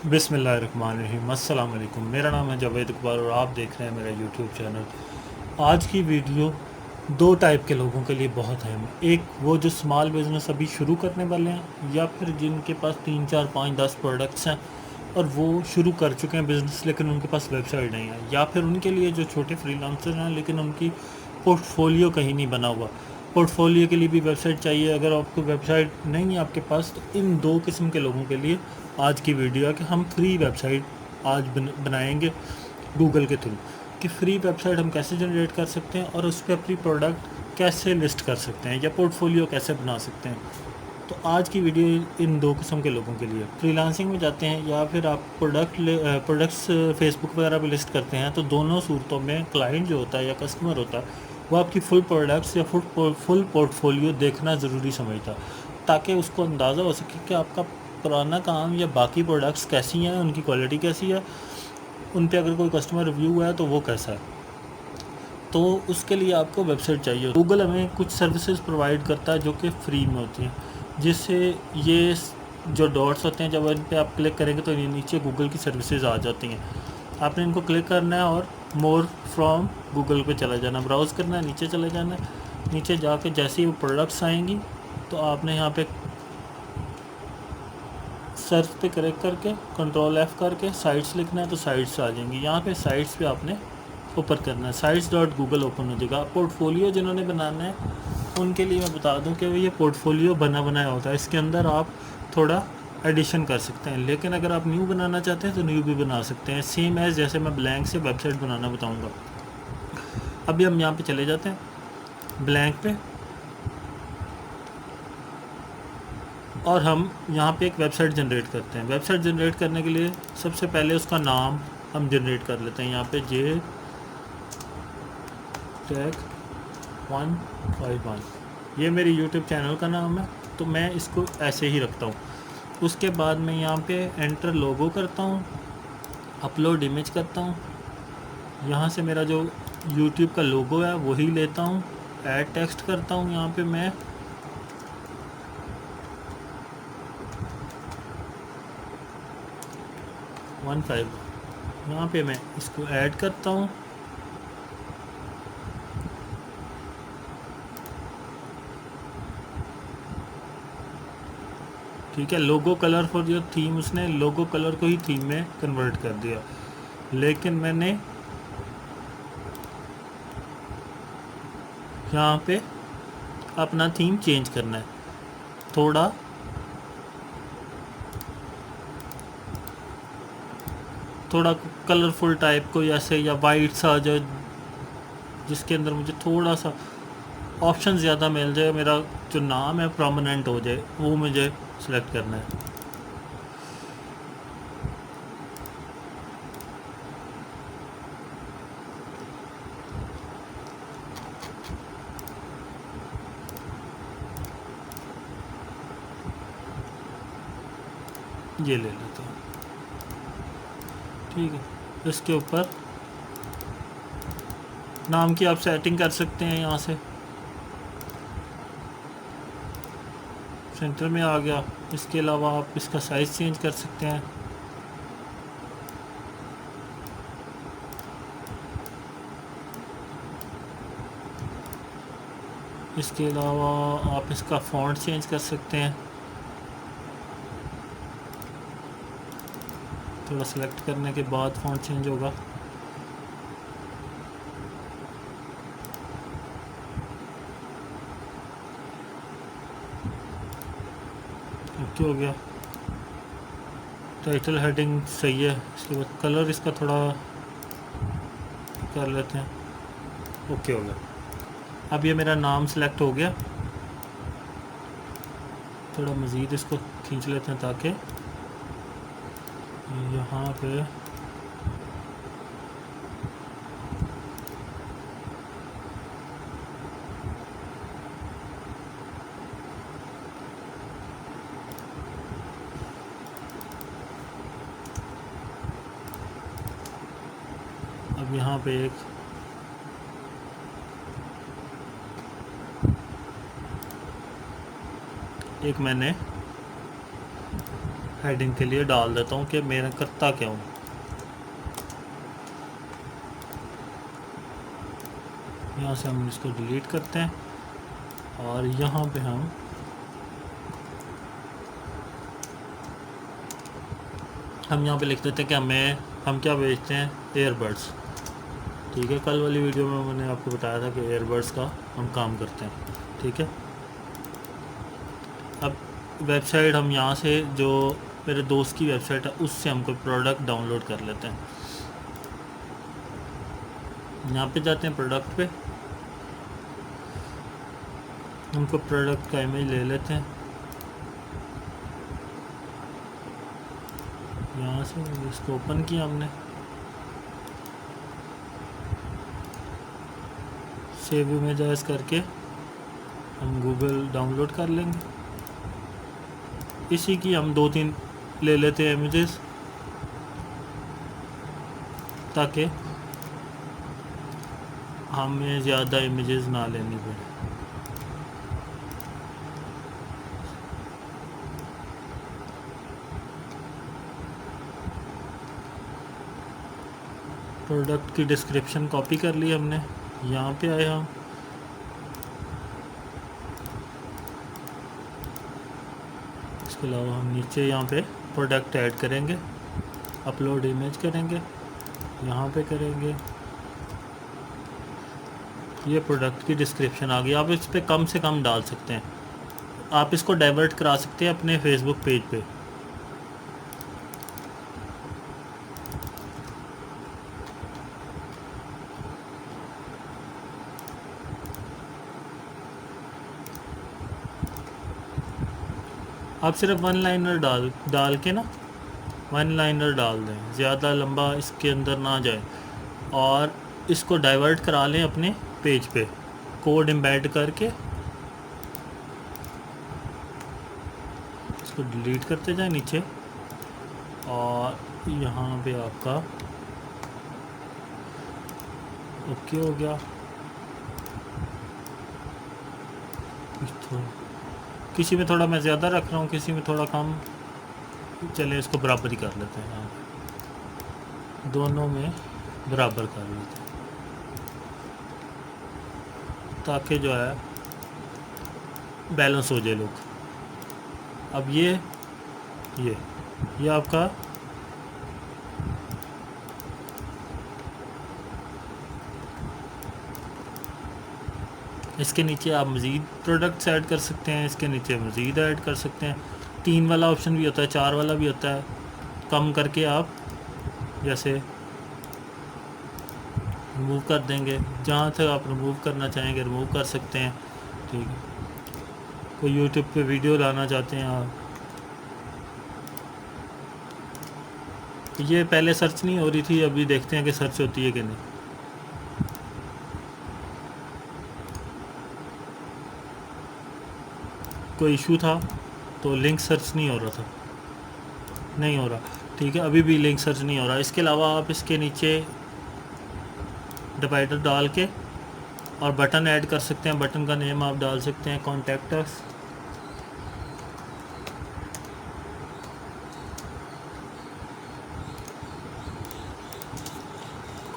बिस्मिल्लाहिर्रहमानिर्रहीम। अस्सलाम वालेकुम। मेरा नाम है जावेद इकबाल और आप देख रहे हैं मेरा यूट्यूब चैनल। आज की वीडियो दो टाइप के लोगों के लिए बहुत अहम है। एक वो जो स्मॉल बिज़नेस अभी शुरू करने वाले हैं, या फिर जिनके पास 3 4 5 10 प्रोडक्ट्स हैं और वो शुरू कर चुके हैं बिज़नेस लेकिन उनके पास वेबसाइट नहीं है। या फिर उनके लिए जो छोटे फ्रीलांसर हैं लेकिन उनकी पोर्टफोलियो कहीं नहीं बना हुआ। पोर्टफोलियो के लिए भी वेबसाइट चाहिए। अगर आपको वेबसाइट नहीं है आपके पास, तो इन दो किस्म के लोगों के लिए आज की वीडियो है कि हम फ्री वेबसाइट आज बनाएंगे गूगल के थ्रू। कि फ्री वेबसाइट हम कैसे जनरेट कर सकते हैं और उस पर अपनी प्रोडक्ट कैसे लिस्ट कर सकते हैं या पोर्टफोलियो कैसे बना सकते हैं। तो आज की वीडियो इन दो किस्म के लोगों के लिए। फ्रीलांसिंग में जाते हैं या फिर आप प्रोडक्ट्स फेसबुक वगैरह पे लिस्ट करते हैं, तो दोनों सूरतों में क्लाइंट जो होता है या कस्टमर होता है वो आपकी फुल प्रोडक्ट्स या फुल पोर्टफोलियो देखना ज़रूरी समझता है, ताकि उसको अंदाज़ा हो सके कि आपका पुराना काम या बाकी प्रोडक्ट्स कैसी हैं, उनकी क्वालिटी कैसी है, उन पे अगर कोई कस्टमर रिव्यू है तो वो कैसा है। तो उसके लिए आपको वेबसाइट चाहिए। गूगल हमें कुछ सर्विसेज प्रोवाइड करता है जो कि फ्री में होती हैं, जिससे ये जो डॉट्स होते हैं जब इन पे आप क्लिक करेंगे तो ये नीचे गूगल की सर्विसेज आ जाती हैं। आपने इनको क्लिक करना है और मोर फ्रॉम गूगल पे चला जाना, ब्राउज़ करना है, नीचे चले जाना है। नीचे जाके जैसे ही वो प्रोडक्ट्स आएंगी तो आपने यहाँ पे सर्च पे करेक्ट करके कंट्रोल F करके साइट्स लिखना है तो साइट्स आ जाएंगी। यहाँ पे साइट्स पे आपने ऊपर करना है, sites.google ओपन हो जाएगा। पोर्टफोलियो जिन्होंने बनाना है उनके लिए मैं बता दूं कि ये पोर्टफोलियो बना बनाया होता है, इसके अंदर आप थोड़ा एडिशन कर सकते हैं। लेकिन अगर आप न्यू बनाना चाहते हैं तो न्यू भी बना सकते हैं, सेम एज जैसे मैं ब्लैंक से वेबसाइट बनाना बताऊँगा। अभी हम यहाँ पर चले जाते हैं ब्लैंक पे और हम यहाँ पे एक वेबसाइट जनरेट करते हैं। वेबसाइट जनरेट करने के लिए सबसे पहले उसका नाम हम जनरेट कर लेते हैं। यहाँ पे JTech151 ये मेरी यूट्यूब चैनल का नाम है, तो मैं इसको ऐसे ही रखता हूँ। उसके बाद मैं यहाँ पे एंटर लोगो करता हूँ, अपलोड इमेज करता हूँ। यहाँ से मेरा जो यूट्यूब का लोगो है वही लेता हूँ, ऐड टेक्स्ट करता हूँ। यहाँ पे मैं 15 यहाँ पे मैं इसको ऐड करता हूँ। ठीक है, लोगो कलर फॉर योर थीम, उसने लोगो कलर को ही थीम में कन्वर्ट कर दिया। लेकिन मैंने यहाँ पे अपना थीम चेंज करना है, थोड़ा थोड़ा कलरफुल टाइप को ऐसे, या वाइट सा जो जिसके अंदर मुझे थोड़ा सा ऑप्शन ज़्यादा मिल जाए, मेरा जो नाम है प्रोमिनेंट हो जाए, वो मुझे सिलेक्ट करना है। ये ले लेते हैं, ठीक है। इसके ऊपर नाम की आप सेटिंग कर सकते हैं, यहाँ से सेंटर में आ गया। इसके अलावा आप इसका साइज़ चेंज कर सकते हैं। इसके अलावा आप इसका फ़ॉन्ट चेंज कर सकते हैं। थोड़ा सेलेक्ट करने के बाद फ़ॉन्ट चेंज होगा। ओके हो गया। टाइटल हेडिंग सही है। इसके बाद कलर इसका थोड़ा कर लेते हैं। ओके हो गया। अब ये मेरा नाम सेलेक्ट हो गया। थोड़ा मज़ीद इसको खींच लेते हैं ताकि यहाँ पे अब यहाँ पे एक मैंने हेडिंग के लिए डाल देता हूँ कि मैं करता क्या हूँ। यहाँ से हम इसको डिलीट करते हैं और यहाँ पे हम यहाँ पे लिख देते हैं कि हम क्या बेचते हैं, एयरबड्स। ठीक है, कल वाली वीडियो में मैंने आपको बताया था कि एयरबड्स का हम काम करते हैं। ठीक है, अब वेबसाइट हम यहाँ से, जो मेरे दोस्त की वेबसाइट है, उससे हम कोई प्रोडक्ट डाउनलोड कर लेते हैं। यहाँ पे जाते हैं प्रोडक्ट पे, हमको प्रोडक्ट का इमेज ले लेते हैं। यहाँ से इसको ओपन किया हमने, सेव इमेज एज करके हम गूगल डाउनलोड कर लेंगे। इसी की हम 2-3 ले लेते हैं इमेजेस, ताकि हमें ज़्यादा इमेजेस ना लेनी पड़े। प्रोडक्ट की डिस्क्रिप्शन कॉपी कर ली हमने। यहाँ पे आए हम, इसके अलावा हम नीचे यहाँ पे प्रोडक्ट ऐड करेंगे, अपलोड इमेज करेंगे, यहाँ पे करेंगे। ये प्रोडक्ट की डिस्क्रिप्शन आ गई। आप इस पर कम से कम डाल सकते हैं, आप इसको डाइवर्ट करा सकते हैं अपने फेसबुक पेज पे। आप सिर्फ वन लाइनर डाल के ना, वन लाइनर डाल दें, ज़्यादा लंबा इसके अंदर ना जाए, और इसको डाइवर्ट करा लें अपने पेज पे, कोड एम्बेड करके इसको डिलीट करते जाए नीचे। और यहाँ पे आपका ओके हो गया। किसी में थोड़ा मैं ज़्यादा रख रहा हूँ, किसी में थोड़ा कम, चले इसको बराबर ही कर लेते हैं। यहाँ दोनों में बराबर कर लेते हैं, ताकि जो है बैलेंस हो जाए लोग। अब ये आपका इसके नीचे आप मज़ीद प्रोडक्ट्स ऐड कर सकते हैं, इसके नीचे मज़ीद ऐड कर सकते हैं। 3 वाला ऑप्शन भी होता है, 4 वाला भी होता है। कम करके आप जैसे रिमूव कर देंगे, जहाँ तक आप रिमूव करना चाहेंगे रिमूव कर सकते हैं। ठीक है, कोई यूट्यूब पे वीडियो लाना चाहते हैं आप, ये पहले सर्च नहीं हो रही थी, अभी देखते हैं कि सर्च होती है कि नहीं। कोई इशू था तो लिंक सर्च नहीं हो रहा था, नहीं हो रहा। ठीक है, अभी भी लिंक सर्च नहीं हो रहा। इसके अलावा आप इसके नीचे डिवाइडर डाल के और बटन ऐड कर सकते हैं। बटन का नेम आप डाल सकते हैं कॉन्टैक्ट अस।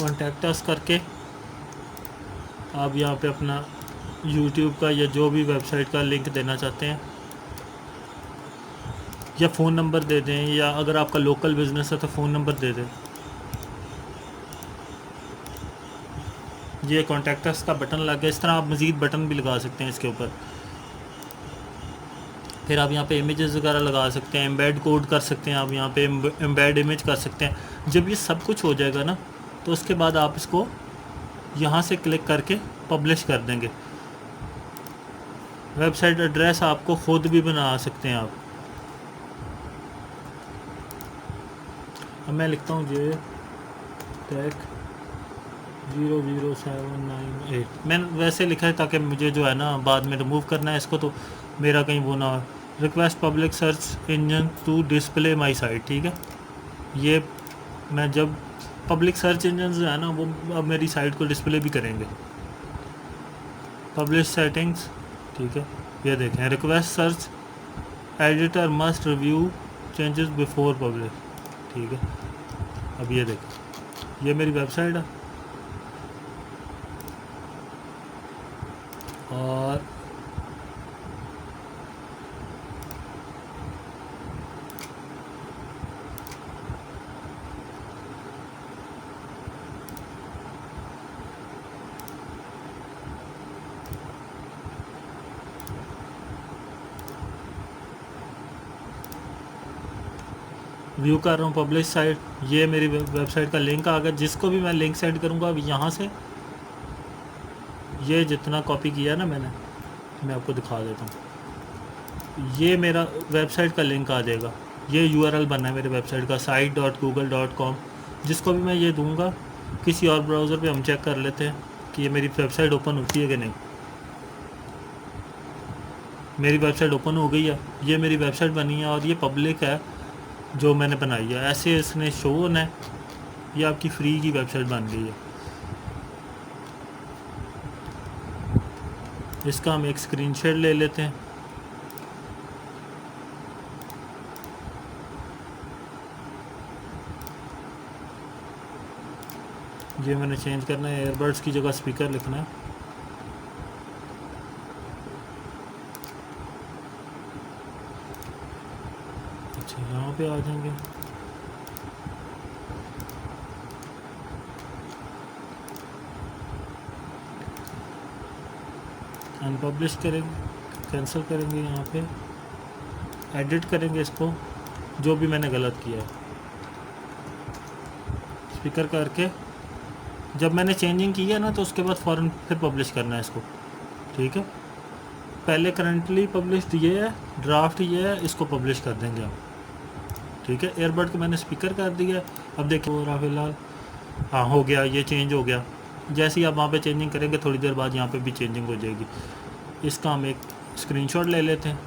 कॉन्टैक्ट अस करके आप यहाँ पे अपना यूट्यूब का या जो भी वेबसाइट का लिंक देना चाहते हैं, या फ़ोन नंबर दे दें, या अगर आपका लोकल बिज़नेस है तो फ़ोन नंबर दे दें। ये कॉन्टैक्ट अस का बटन लग गया। इस तरह आप मज़ीद बटन भी लगा सकते हैं इसके ऊपर। फिर आप यहाँ पे इमेजेस वगैरह लगा सकते हैं, एम्बेड कोड कर सकते हैं, आप यहाँ पे एम्बेड इमेज कर सकते हैं। जब ये सब कुछ हो जाएगा ना, तो उसके बाद आप इसको यहाँ से क्लिक करके पब्लिश कर देंगे। वेबसाइट एड्रेस आपको खुद भी बना सकते हैं आप। अब मैं लिखता हूँ जे टेक 00798। मैंने वैसे लिखा है ताकि मुझे जो है ना बाद में रिमूव करना है इसको, तो मेरा कहीं वो ना। Request public search engine to display my site. ठीक है, ये मैं जब पब्लिक सर्च इंजन जो है ना, वो अब मेरी साइट को डिस्प्ले भी करेंगे। पब्लिश सेटिंग्स, ठीक है, ये देखें, request search editor must review changes before publish, ठीक है। अब ये देखो, ये मेरी वेबसाइट है और व्यू कर रहा हूँ पब्लिश साइट। ये मेरी वेबसाइट का लिंक आ गया, जिसको भी मैं लिंक सेंड करूँगा अब यहाँ से, ये जितना कॉपी किया ना मैंने, मैं आपको दिखा देता हूँ। ये मेरा वेबसाइट का लिंक आ जाएगा, ये यूआरएल बनना है मेरे वेबसाइट का site.google.com। जिसको भी मैं ये दूंगा, किसी और ब्राउज़र पे हम चेक कर लेते हैं कि ये मेरी वेबसाइट ओपन होती है कि नहीं। मेरी वेबसाइट ओपन हो गई है, ये मेरी वेबसाइट बनी है और ये पब्लिक है जो मैंने बनाई है। ऐसे इसने शो होना है, ये आपकी फ्री की वेबसाइट बन गई है। इसका हम एक स्क्रीनशॉट ले लेते हैं। ये मैंने चेंज करना है, एयरबड्स की जगह स्पीकर लिखना है। अच्छा, यहाँ पे आ जाएंगे। अनपब्लिश करेंगे, कैंसिल करेंगे, यहाँ पे एडिट करेंगे इसको, जो भी मैंने गलत किया है स्पीकर करके। जब मैंने चेंजिंग की है ना, तो उसके बाद फ़ौरन फिर पब्लिश करना है इसको, ठीक है। पहले करंटली पब्लिश्ड ये है, ड्राफ्ट ये है, इसको पब्लिश कर देंगे हम, ठीक है। एयरबड को मैंने स्पीकर कर दिया। अब देखिए हो रहा फिलहाल, हाँ हो गया, ये चेंज हो गया। जैसे ही आप वहाँ पे चेंजिंग करेंगे, थोड़ी देर बाद यहाँ पे भी चेंजिंग हो जाएगी। इसका हम एक स्क्रीनशॉट ले लेते हैं।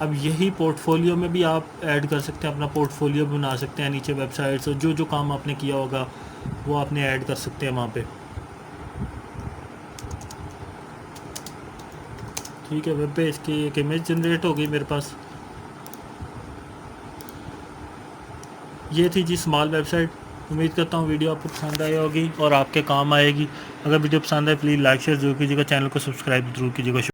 अब यही पोर्टफोलियो में भी आप ऐड कर सकते हैं, अपना पोर्टफोलियो बना सकते हैं। नीचे वेबसाइट्स जो जो काम आपने किया होगा वो आपने ऐड कर सकते हैं वहाँ पे, ठीक है। वेब पे इसकी एक इमेज जनरेट हो गई मेरे पास। ये थी जी स्मॉल वेबसाइट। उम्मीद करता हूँ वीडियो आपको पसंद आई होगी और आपके काम आएगी। अगर वीडियो पसंद आए प्लीज़ लाइक शेयर जरूर कीजिएगा, चैनल को सब्सक्राइब जरूर कीजिएगा।